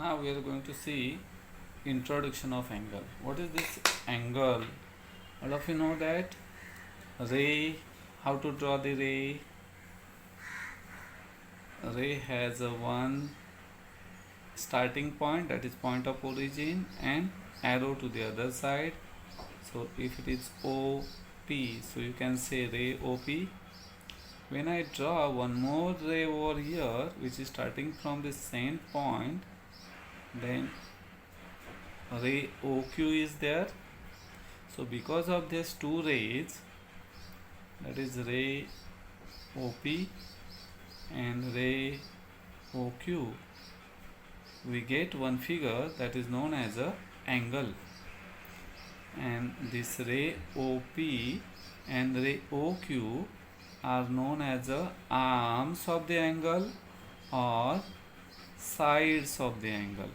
Now we are going to see introduction of angle. What is this angle? All of you know that ray. How to draw the ray? Ray has a one starting point, that is point of origin, and arrow to the other side. So if it is OP, so you can say ray OP. When I draw one more ray over here, which is starting from the same point, then ray OQ is there. So because of these two rays, that is ray OP and ray OQ, we get one figure that is known as a angle. And this ray OP and ray OQ are known as the arms of the angle or sides of the angle.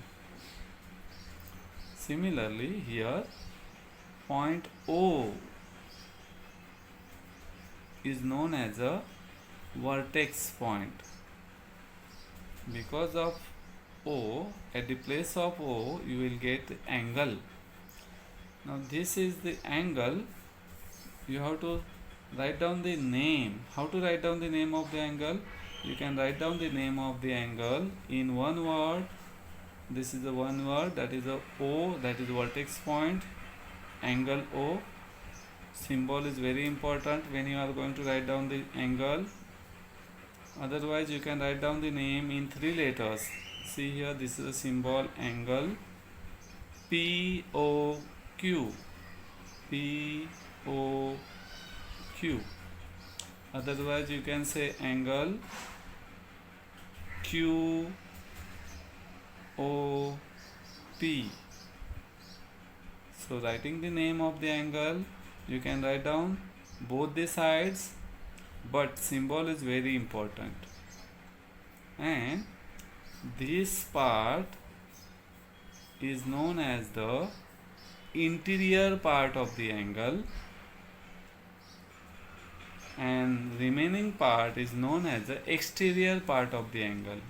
Similarly, here point O is known as a vertex point. Because of O, at the place of O, you will get the angle. Now this is the angle. You have to write down the name. How to write down the name of the angle? You can write down the name of the angle in one word. This is the one word, that is a O, that is vertex point, angle O. Symbol is very important when you are going to write down the angle. Otherwise you can write down the name in three letters. See here, this is a symbol angle POQ. POQ. Otherwise you can say angle QOP. So writing the name of the angle, you can write down both the sides, but symbol is very important. And this part is known as the interior part of the angle, and remaining part is known as the exterior part of the angle.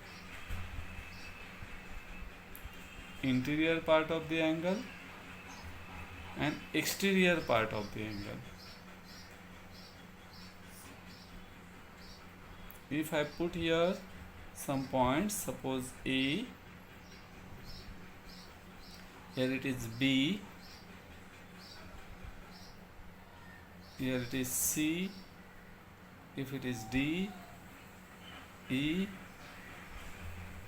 Interior part of the angle and exterior part of the angle. If I put here some points, suppose A, here it is B, here it is C, if it is D, E,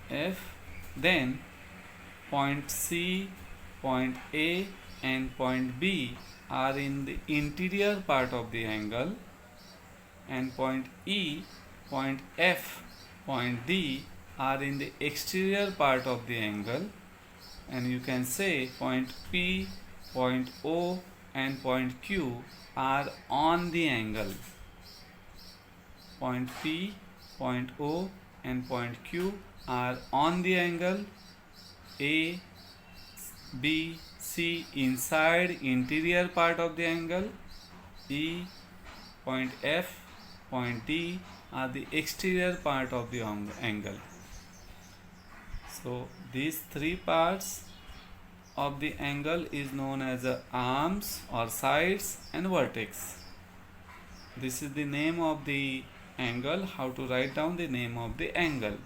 F, then point C, point A and point B are in the interior part of the angle, and point E, point F, point D are in the exterior part of the angle. And you can say point P, point O and point Q are on the angle. Point P, point O and point Q are on the angle. A, B, C inside interior part of the angle. E, point F, point D are the exterior part of the angle. So these three parts of the angle is known as the arms or sides and vertex. This is the name of the angle. How to write down the name of the angle?